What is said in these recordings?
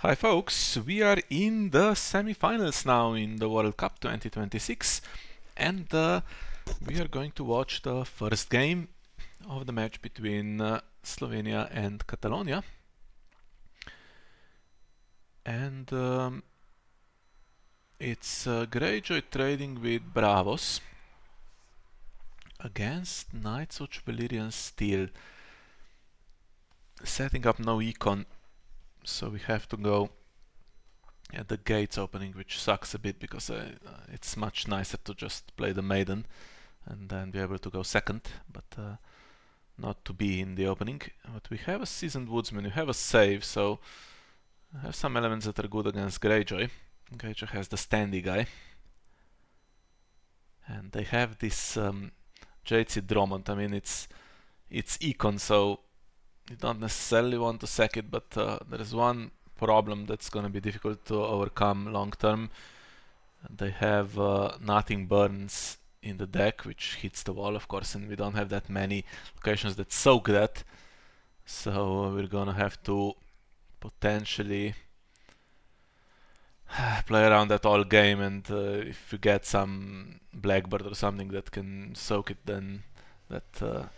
Hi folks, we are in the semi-finals now in the World Cup 2026 and we are going to watch the first game of the match between Slovenia and Catalonia. And it's Greyjoy trading with Braavos against Knights of Valyrian Steel, setting up no econ, so we have to go at the gates opening, which sucks a bit because it's much nicer to just play the maiden and then be able to go second, but not to be in the opening. But we have a seasoned woodsman, we have a save, so I have some elements that are good against Greyjoy. Greyjoy has the standy guy, and they have this JC Drummond. I mean, it's econ, so you don't necessarily want to sack it, but there is one problem that's going to be difficult to overcome long term. They have nothing burns in the deck, which hits the wall, of course, and we don't have that many locations that soak that, so we're gonna have to potentially play around that all game, and if we get some blackbird or something that can soak it, then that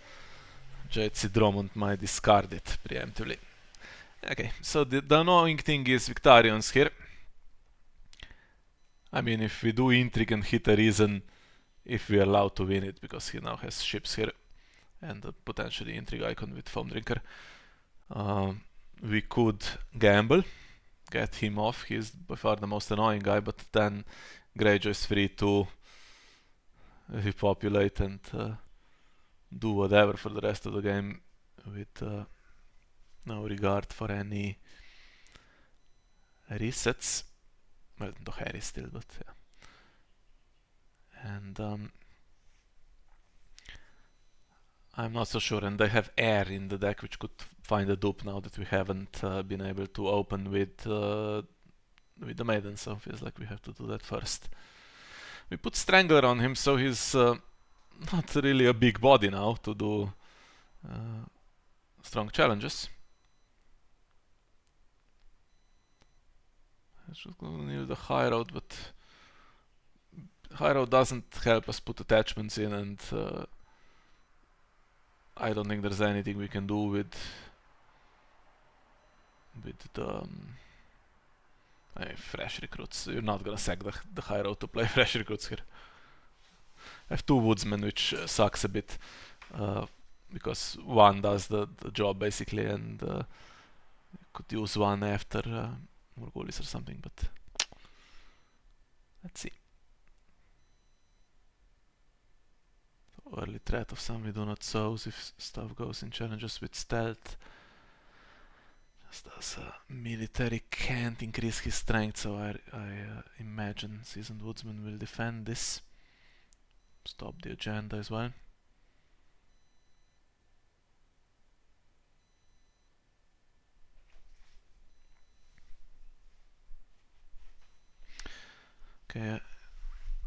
JC Drummond might discard it preemptively. Okay, so the annoying thing is Victarions here. I mean, if we do intrigue and hit a reason, if we are allowed to win it, because he now has ships here and potentially intrigue icon with foam drinker, we could gamble, get him off. He's by far the most annoying guy, but then Greyjoy is free to repopulate and do whatever for the rest of the game with no regard for any resets. Well, no Harry still, but yeah. And I'm not so sure, and they have air in the deck, which could find a dupe now that we haven't been able to open with the maiden, so it feels like we have to do that first. We put Strangler on him, so he's not really a big body now to do strong challenges. I should need the high road, but high road doesn't help us put attachments in, and I don't think there's anything we can do with the fresh recruits. You're not gonna sack the high road to play fresh recruits here. I have two woodsmen, which sucks a bit because one does the job basically, and could use one after Morgulis or something, but let's see. Early threat of some we do not sows if stuff goes in challenges with stealth. Just as military can't increase his strength, so I imagine Seasoned Woodsman will defend this. Stop the agenda as well. Okay,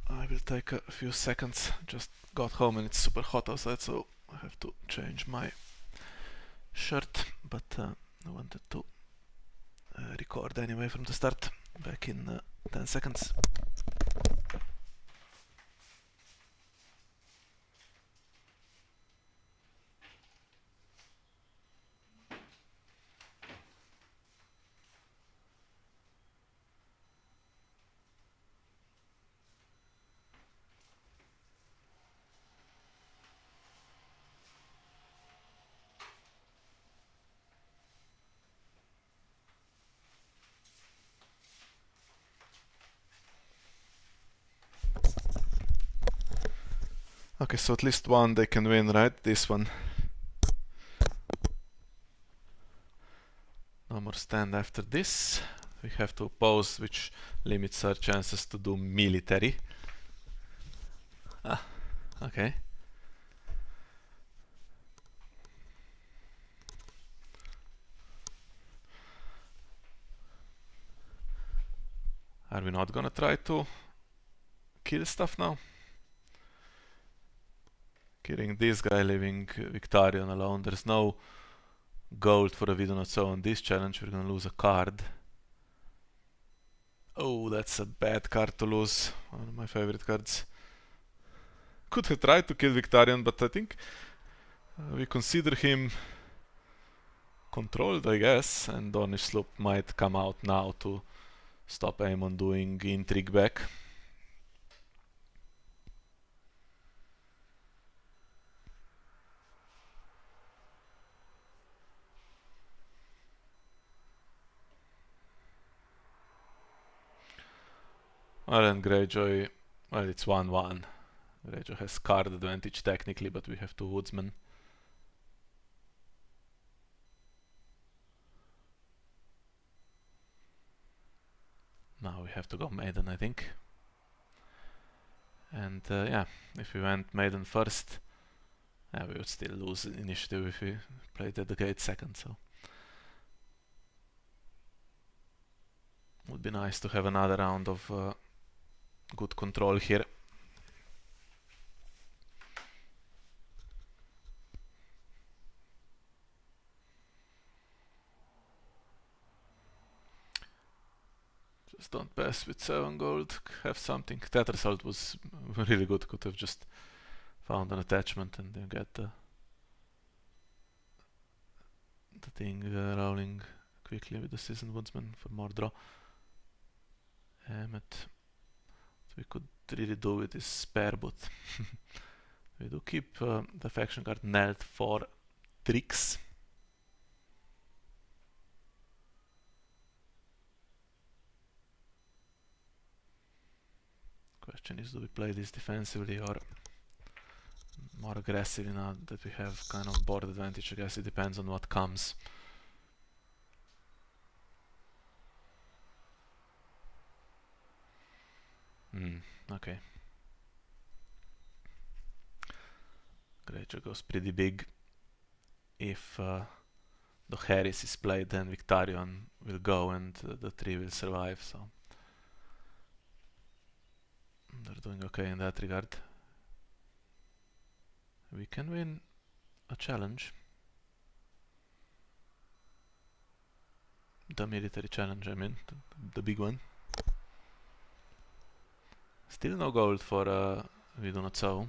I will take a few seconds. Just got home and it's super hot outside, so I have to change my shirt, but I wanted to record anyway from the start. Back in 10 seconds. Okay, so at least one they can win, right? This one. No more stand after this. We have to oppose, which limits our chances to do military. Ah, okay. Are we not gonna try to kill stuff now? Killing this guy, leaving Victarion alone. There's no gold for a we do not sow on this challenge. We're gonna lose a card. Oh, that's a bad card to lose. One of my favorite cards. Could have tried to kill Victarion, but I think we consider him controlled, I guess, and Dornish Sloop might come out now to stop Aemon doing intrigue back. Well, and Greyjoy, well, it's 1-1. Greyjoy has card advantage technically, but we have two woodsmen. Now we have to go Maiden, I think. And yeah, if we went Maiden first, yeah, we would still lose initiative if we played at the gate second, so would be nice to have another round of good control here. Just don't pass with 7 gold, have something. That result was really good, could have just found an attachment and then get the thing rolling quickly with the Seasoned Woodsman for more draw. What we could really do with is spare boot. We do keep the faction card Nelt for tricks. Question is, do we play this defensively or more aggressively now that we have kind of board advantage? I guess it depends on what comes. Okay. Greyjoy goes pretty big. If the Harris is played, then Victarion will go and the 3 will survive, so they're doing okay in that regard. We can win a challenge. The military challenge, I mean, the big one. Still no gold for We Do Not Sow.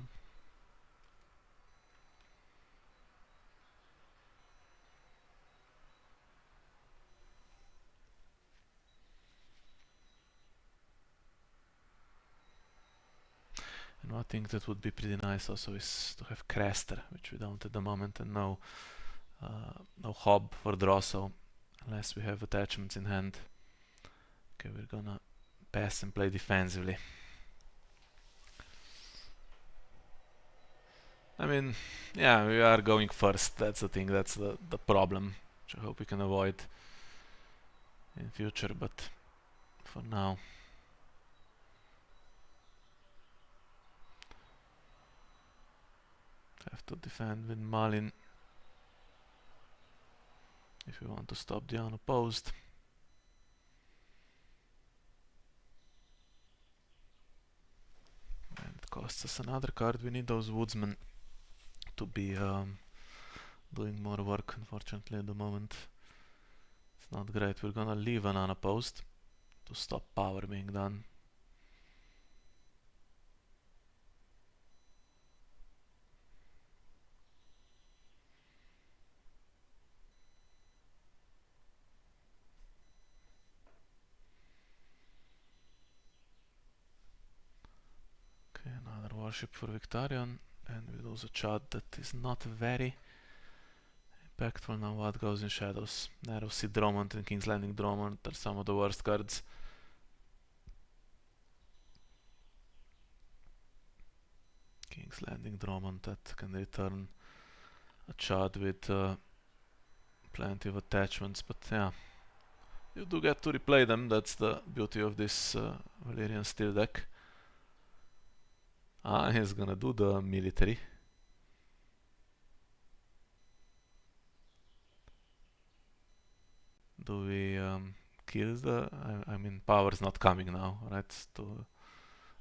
And one thing that would be pretty nice also is to have Craster, which we don't at the moment, and no Hob for draw, so unless we have attachments in hand. Okay, we're gonna pass and play defensively. I mean, yeah, we are going first, that's the thing, that's the problem, which I hope we can avoid in future, but for now. Have to defend with Malin if we want to stop the unopposed. And it costs us another card. We need those woodsmen to be doing more work, unfortunately, at the moment. It's not great. We're gonna leave an unopposed to stop power being done. Okay, another warship for Victarion, and we lose a Chad that is not very impactful. Now what goes in shadows? Narrow Sea Dromont and King's Landing Dromont are some of the worst cards. King's Landing Dromont that can return a Chad with plenty of attachments, but yeah, you do get to replay them. That's the beauty of this Valyrian steel deck. He's gonna do the military. Do we kill the... I mean, power's not coming now, right? To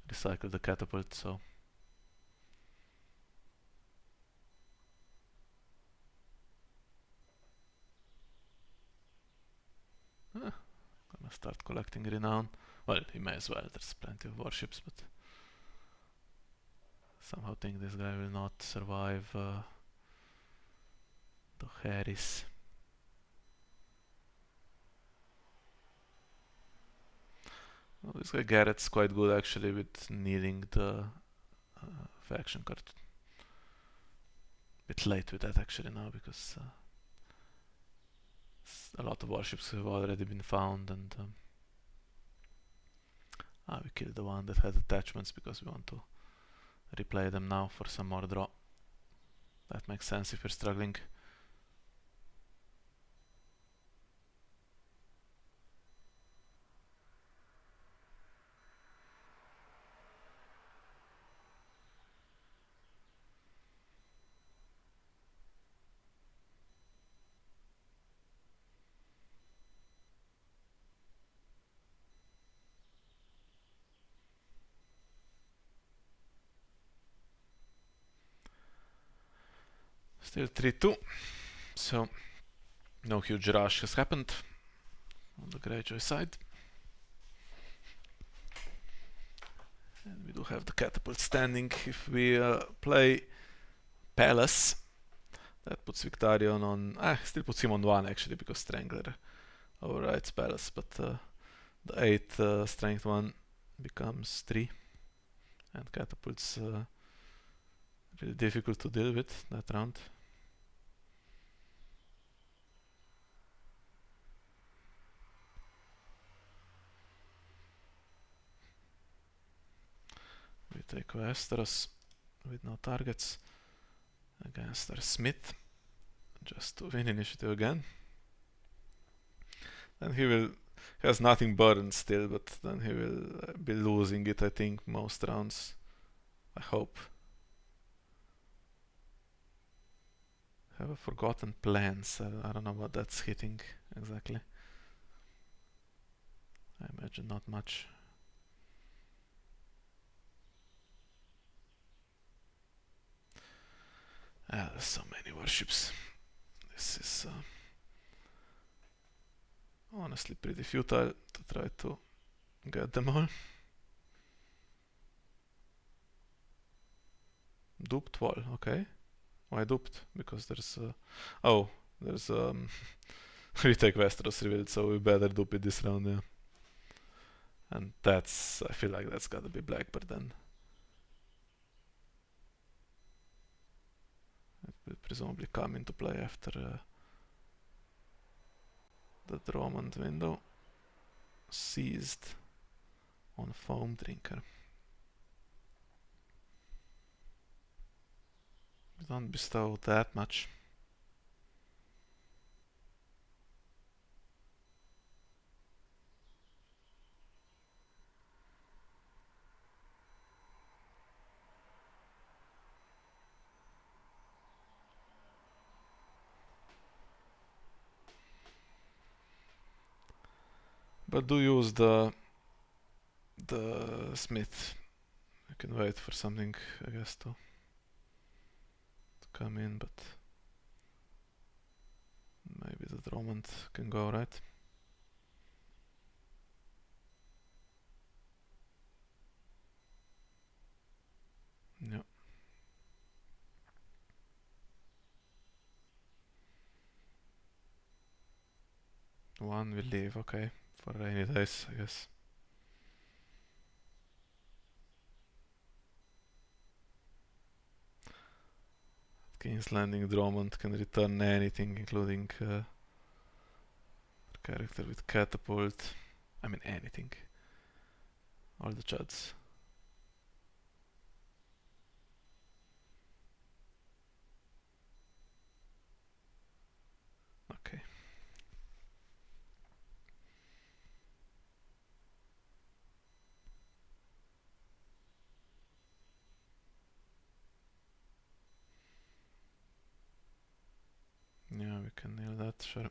recycle the catapult, so... Gonna start collecting renown. Well, he may as well, there's plenty of warships, but somehow think this guy will not survive the Harris. Well, this guy Garrett's quite good actually with needing the faction card. Bit late with that actually now because a lot of warships have already been found, and we killed the one that had attachments because we want to replay them now for some more draw. That makes sense if you're struggling. Still 3-2, so no huge rush has happened on the Greyjoy side. And we do have the catapult standing. If we play Palace, that puts Victarion on... still puts him on 1 actually, because Strangler overrides Palace, but the 8 strength one becomes 3. And catapult's really difficult to deal with that round. We take Westeros with no targets against our Smith, just to win initiative again. Then he has nothing burned still, but then he will be losing it, I think, most rounds. I hope. Have a forgotten plans. I don't know what that's hitting exactly. I imagine not much. There's so many warships. This is honestly pretty futile to try to get them all. Duped wall, okay. Why duped? Because there's there's we take Westeros revealed, so we better dupe it this round, yeah. And that's, I feel like that's gotta be Blackbird then. It will presumably come into play after the Drummond window seized on Foam Drinker. We don't bestow that much. But do use the Smith. I can wait for something, I guess, to come in, but maybe the Drummond can go, right? Yeah. One will leave, okay, for rainy days, I guess. King's Landing Drummond can return anything, including character with catapult. I mean anything. All the chuds. Okay. Yeah, we can nail that, sure.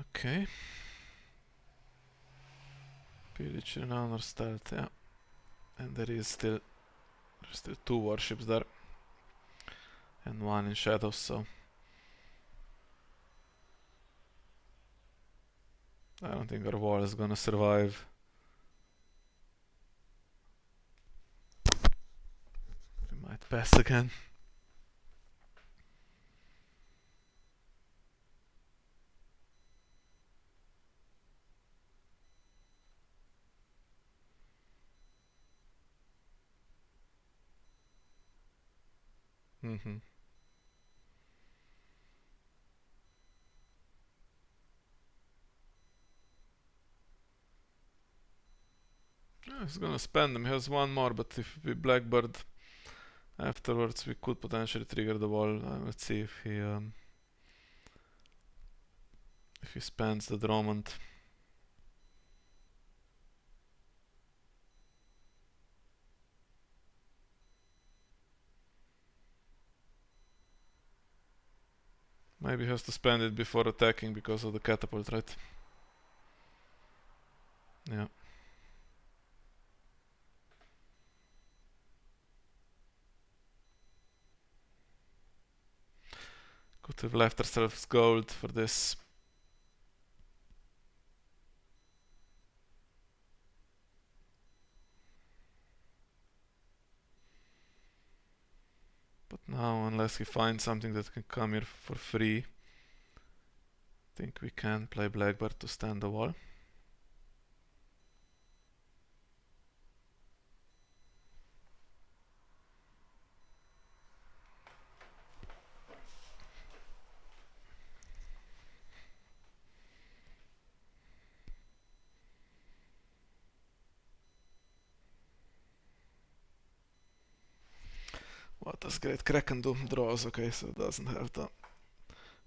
Okay. Pillage, Renown or Stealth, yeah. And there's still 2 warships there. And 1 in Shadows, so... I don't think our wall is gonna survive. We might pass again. Mm-hmm. Yeah, he's gonna spend them. He has 1 more, but if we Blackbird afterwards, we could potentially trigger the wall. Let's see if he spends the Drummond. Maybe he has to spend it before attacking because of the catapult, right? Yeah. Could have left ourselves gold for this. But now, unless he finds something that can come here for free, I think we can play Blackbird to stand the wall. What does Great Kraken do? Draws, okay, so it doesn't have the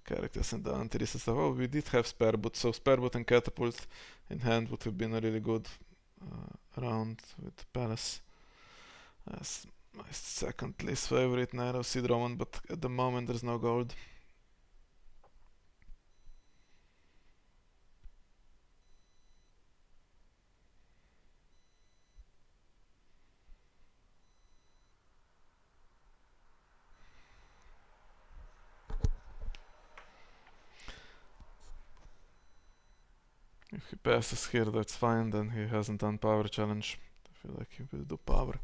characters and the anti-reset stuff. Oh, we did have Spareboot, so Spareboot and Catapult in hand would have been a really good round with Palace as my second least favorite Narrow Sea Drummond, but at the moment there's no gold. If he passes here, that's fine, then he hasn't done power challenge. I feel like he will do power.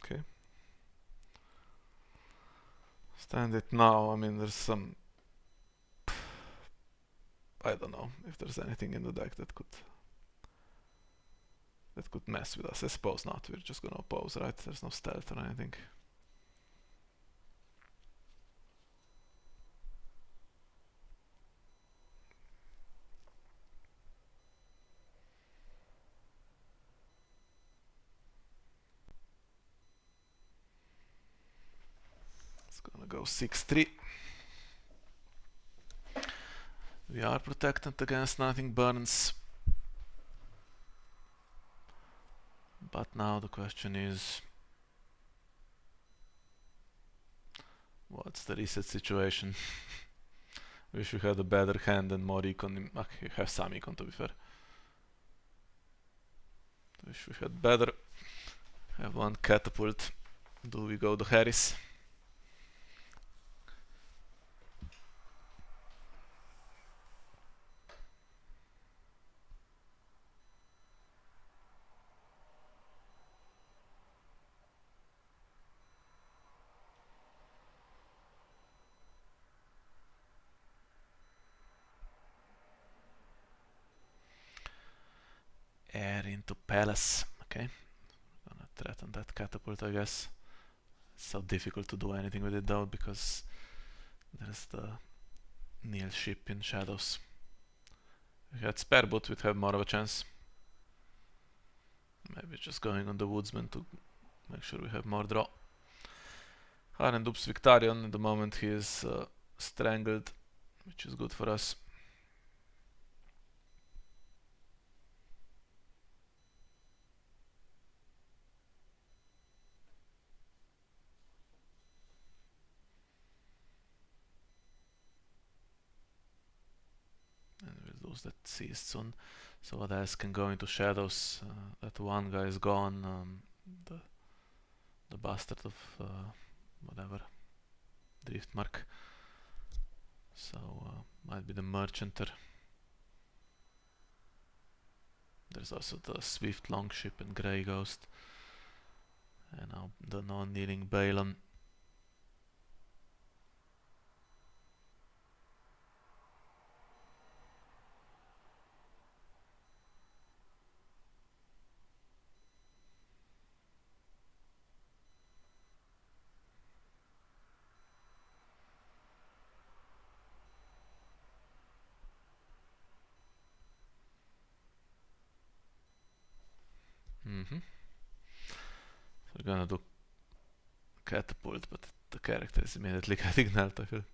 Okay. Stand it now. I mean, there's some... I don't know if there's anything in the deck that could mess with us. I suppose not. We're just gonna oppose, right? There's no stealth or anything. It's gonna go 6-3. We are protected against nothing burns. But now the question is, what's the reset situation? Wish we had a better hand and more econ. Okay, have some econ to be fair. Wish we had better. Have 1 catapult. Do we go to Harris? Air into Palace. Okay. Gonna threaten that catapult, I guess. It's so difficult to do anything with it though, because there's the Neil ship in shadows. If we had spare boot, we'd have more of a chance. Maybe just going on the woodsman to make sure we have more draw. Harren dupes Victarion. At the moment he is strangled, which is good for us. And we'll lose that seized soon. So what else can go into shadows? That one guy is gone. The bastard of whatever, Driftmark. So might be the merchanter. There's also the Swift Longship and Grey Ghost. And now the non-kneeling Balon. So we're gonna do catapult, but the character is immediately getting knelt, I feel.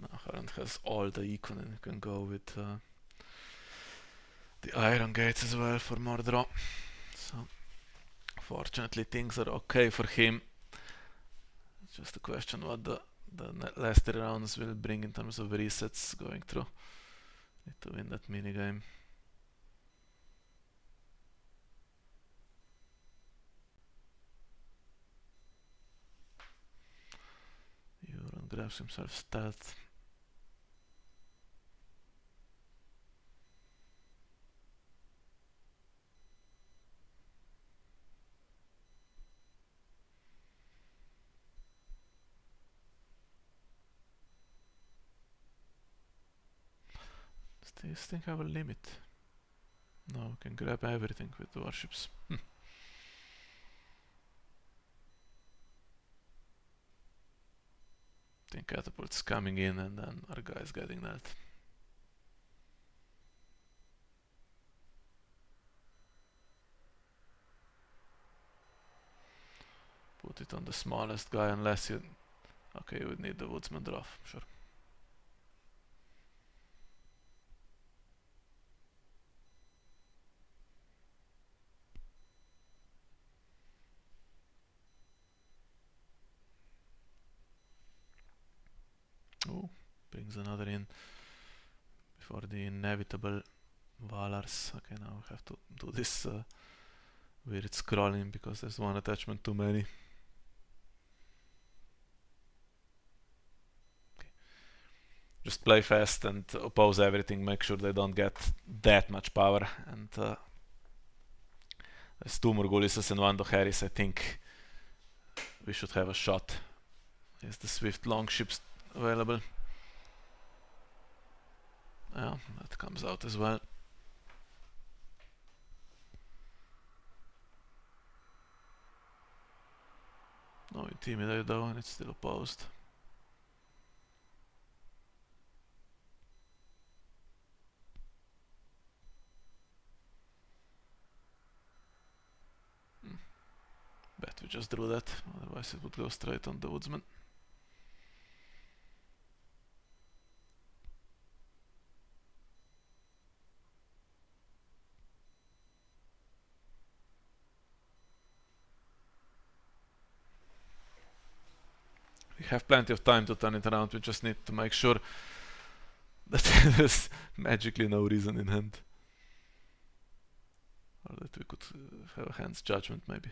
Now Harren has all the econ and you can go with the iron gates as well for more draw. So fortunately things are okay for him. It's just a question what the last 3 rounds will bring in terms of resets going through. Need to win that minigame. Euron grabs himself stealth. Does this thing have a limit? No, we can grab everything with the warships. I think catapult's coming in and then our guy's getting that. Put it on the smallest guy unless you... Okay, you would need the woodsman draw, sure. Oh, brings another in before the inevitable Valars. Okay, now we have to do this weird scrolling because there's one attachment too many. Okay. Just play fast and oppose everything, make sure they don't get that much power. And there's 2 Morgulises and 1 Dohaeris. I think we should have a shot. Is the Swift Longships available? Yeah, that comes out as well. No Intimidate though, and it's still opposed. Bet we just drew that, otherwise it would go straight on the woodsman. We have plenty of time to turn it around, we just need to make sure that there's magically no reason in hand. Or that we could have a hand's judgment maybe.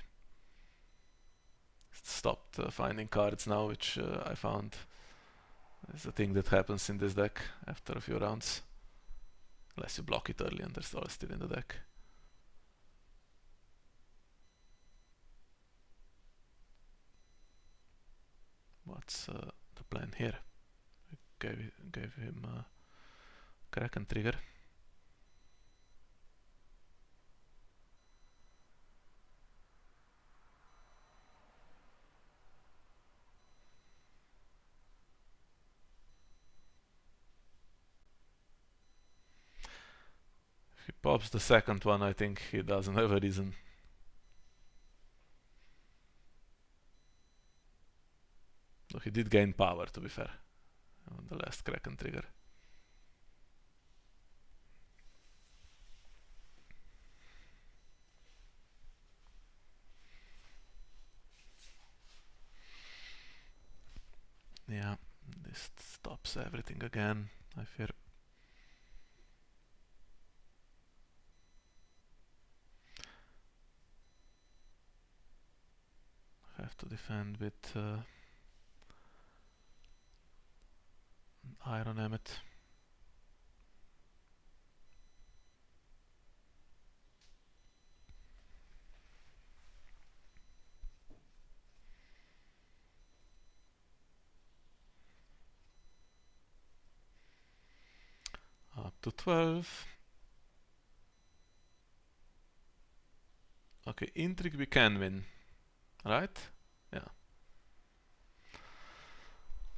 Stopped finding cards now, which I found is a thing that happens in this deck after a few rounds. Unless you block it early and they're all still in the deck. what's the plan here? Gave him a Kraken trigger. If he pops the second one, I think he doesn't have a reason. So he did gain power, to be fair, on the last Kraken trigger. Yeah, this stops everything again, I fear. Have to defend with Iron Emmet. Up to 12. Okay, intrigue we can win, right? Yeah.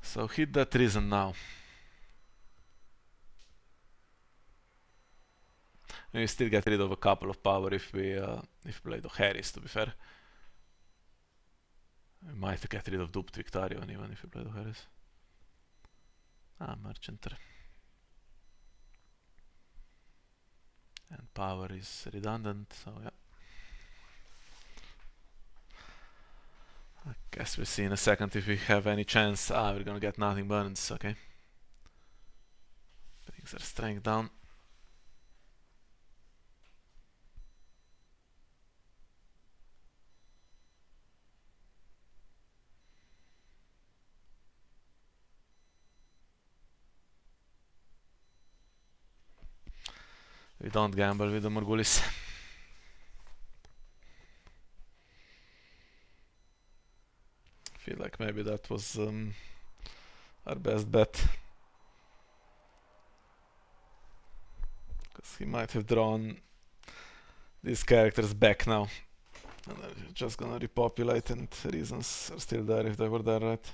So hit that reason now. We still get rid of a couple of power if we play the Harris, to be fair. We might get rid of duped Victarion even if we play the Harris. Merchanter. And power is redundant, so yeah. I guess we'll see in a second if we have any chance. We're gonna get nothing burns, okay. Brings our strength down. We don't gamble with the Morgulis. Feel like maybe that was our best bet. Because he might have drawn these characters back now. And they're just gonna repopulate, and reasons are still there if they were there, right?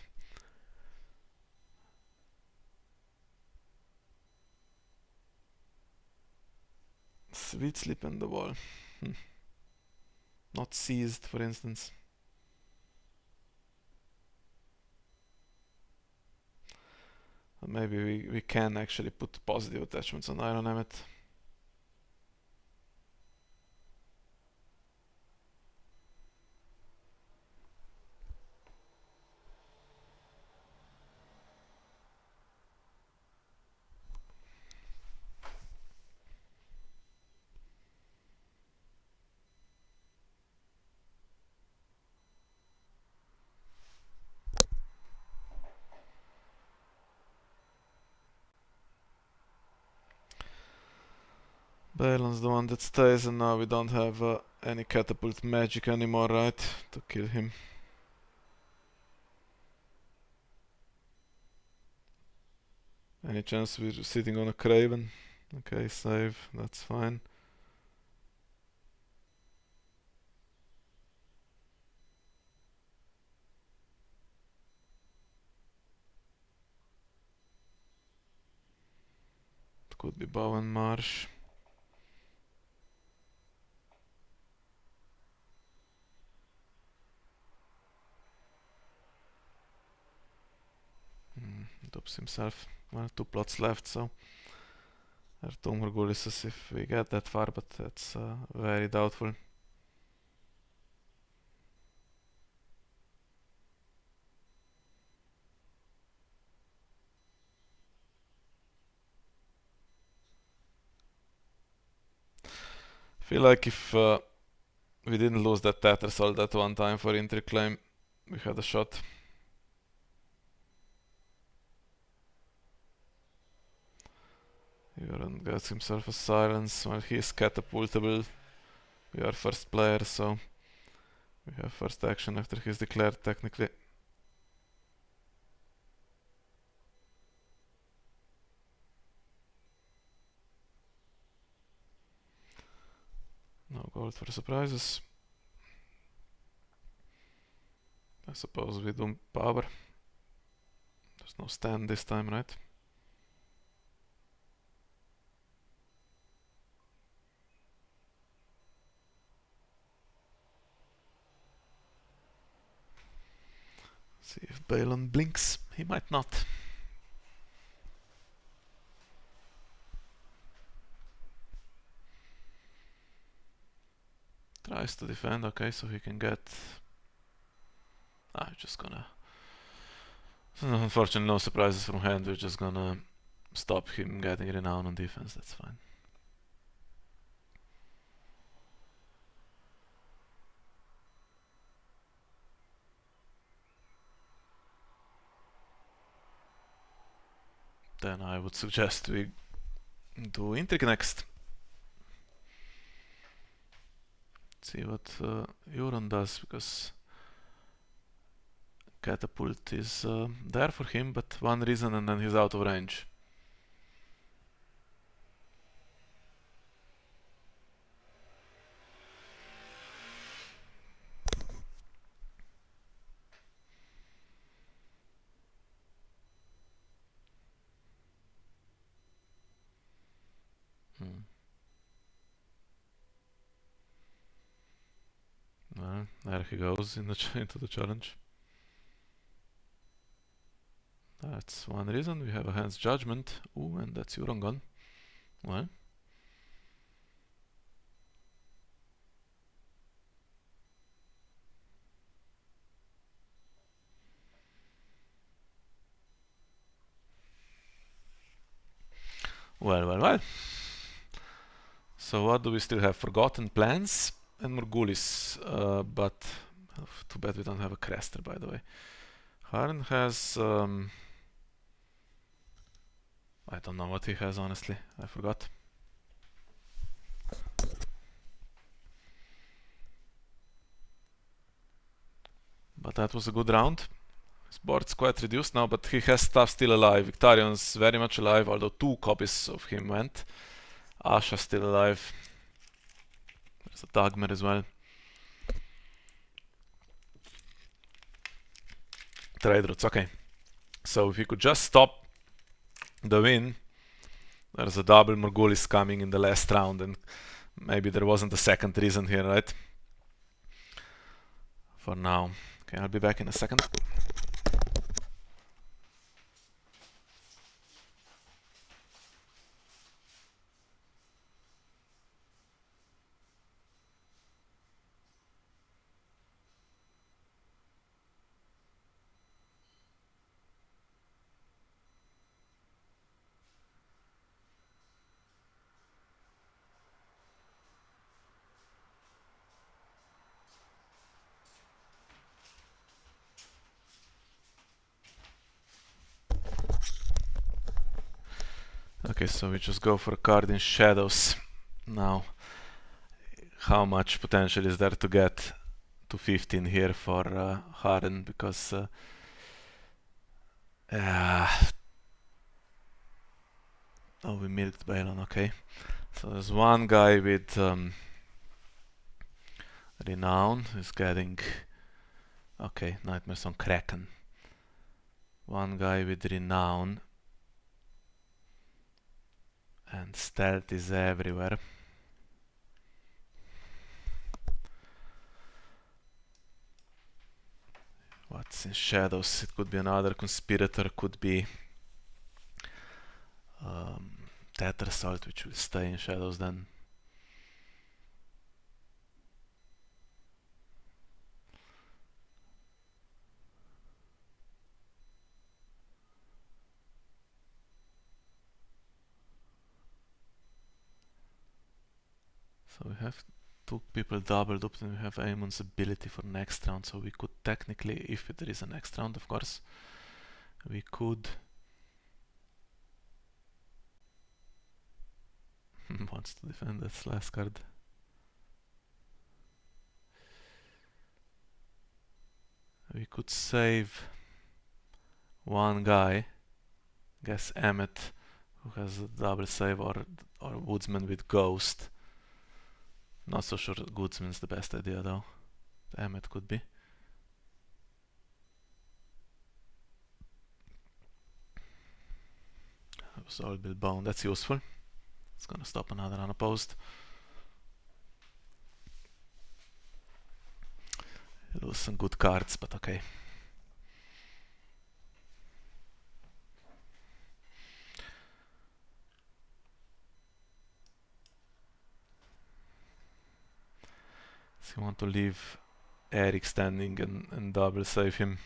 Sweet Sleep in the Wall. Not seized, for instance. Maybe we can actually put positive attachments on Iron Emmet. Balan's the one that stays, and now we don't have any catapult magic anymore, right? To kill him. Any chance we're sitting on a Craven? Okay, save, that's fine. It could be Bowen Marsh. Dupes himself. Well, 2 plots left, so there are 2 more Morgulises if we get that far, but that's very doubtful. Feel like if we didn't lose that Tattersall that one time for Intrigue Claim, we had a shot. Euron gets himself a silence. Well, he is catapultable. We are first player, so we have first action after he's declared, technically. gold for surprises. I suppose we do power. There's no stand this time, right? See if Balon blinks. He might not. Tries to defend, okay, so he can get... just gonna... Unfortunately, no surprises from hand, we're just gonna stop him getting renown on defense, that's fine. Then I would suggest we do Intrigue next. See what Euron does, because Catapult is there for him, but one reason and then he's out of range. Well, there he goes into the challenge. That's one reason. We have a hand's judgment. Ooh, and that's Euron gone. Well. Well. So what do we still have? Forgotten Plans and Morgulis. But too bad we don't have a Crester, by the way. Harren has... I don't know what he has, honestly. I forgot. But that was a good round. His board's quite reduced now, but he has stuff still alive. Victarion's very much alive, although 2 copies of him went. Asha's still alive. There's a Dagmar as well. Trade routes, okay. So if we could just stop the win, there's a double Morgulis coming in the last round, and maybe there wasn't a second reason here, right? For now. Okay, I'll be back in a second. Okay, so we just go for a card in Shadows. Now, how much potential is there to get to 15 here for Harren? Because oh, we milked Balon, okay. So there's one guy with Renown who's getting... Okay, Nightmares on Kraken. One guy with Renown. And Stealth is everywhere. What's in Shadows? It could be another Conspirator, could be Tetrasalt, which will stay in Shadows then. So we have 2 people doubled up, and we have Aemon's ability for next round, so we could technically, if there is a next round, of course, we could... wants to defend that last card. We could save one guy, guess Emmet, who has a double save, or Woodsman with Ghost. Not so sure Goodsman's the best idea though. The Emmet could be. Solid build bone, that's useful. It's gonna stop another unopposed. Lose some good cards, but okay. So you want to leave Eric standing and double save him.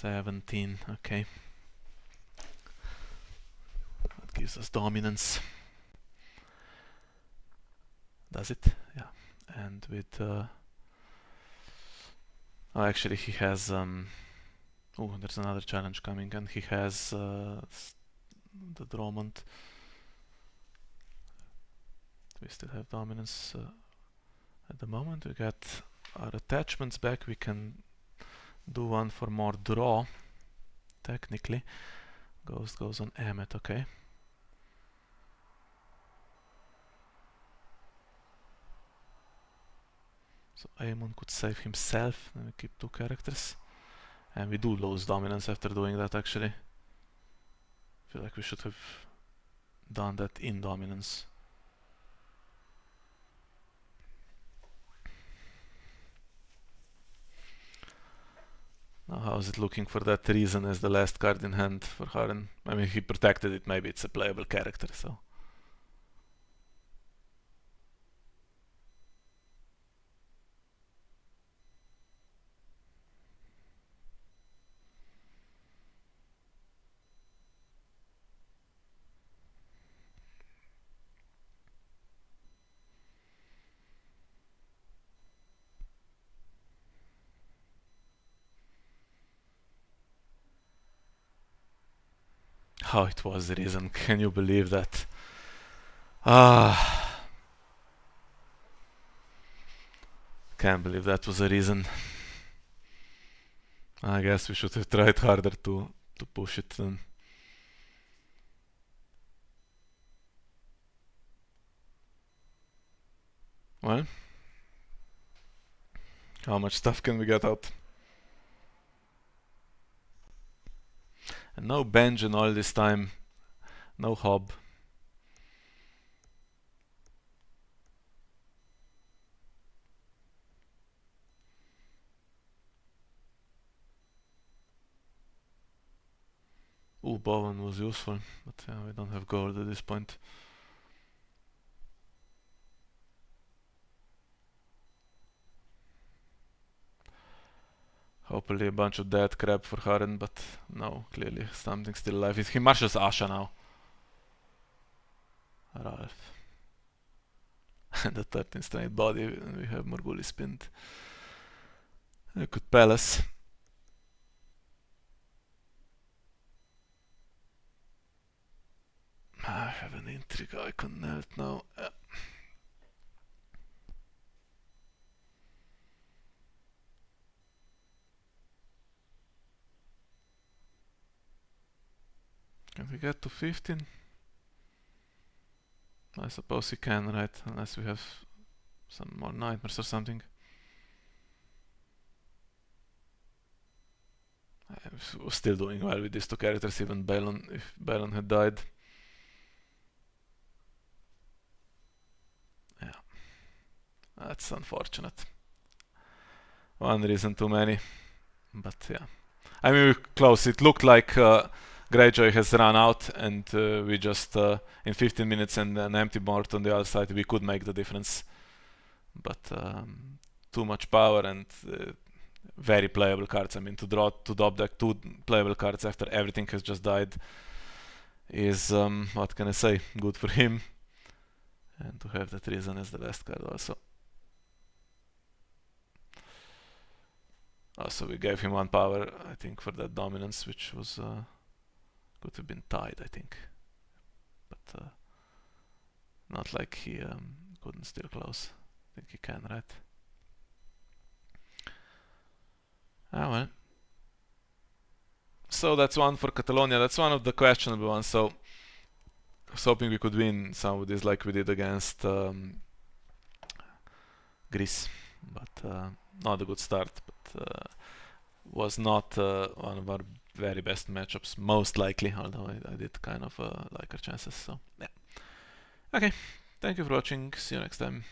$17, okay. That gives us dominance. Does it? Yeah. And with oh, actually he has oh, there's another challenge coming, and he has the Drummond. We still have dominance at the moment. We got our attachments back. We can do one for more draw. Technically, Ghost goes on Emmet. Okay. So Aemon could save himself, and we keep 2 characters. And we do lose dominance after doing that, actually. I feel like we should have done that in dominance. Now how is it looking for that reason as the last card in hand for Harren? I mean, he protected it, maybe it's a playable character, so... Oh, it was the reason. Can you believe that? Ah, can't believe that was a reason. I guess we should have tried harder to push it then. Well, how much stuff can we get out? And no Benjen all this time. No Hob. Ooh, Bowen was useful, but yeah, we don't have gold at this point. Hopefully a bunch of dead crap for Harren, but no, clearly something's still alive. He marshals Asha now. Ralph. And the 13th straight body, and we have Morguli spinned. A good palace. I have an intrigue icon knelt now. Can we get to 15? I suppose we can, right? Unless we have some more nightmares or something. I was still doing well with these 2 characters, even Balon, if Balon had died. Yeah. That's unfortunate. One reason too many. But yeah. I mean, we're close. It looked like Greyjoy has run out, and we just in 15 minutes and an empty board on the other side, we could make the difference. But too much power and very playable cards. I mean, to drop deck 2 playable cards after everything has just died is, what can I say, good for him. And to have that reason as the last card also. Also, we gave him 1 power, I think, for that dominance, which was could have been tied, I think. But Not like he couldn't steal close. I think he can, right? Ah, well. So that's one for Catalonia. That's one of the questionable ones. So I was hoping we could win some of these like we did against Greece. But not a good start. But was not one of our very best matchups, most likely, although I did kind of like our chances. So, yeah. Okay, thank you for watching. See you next time.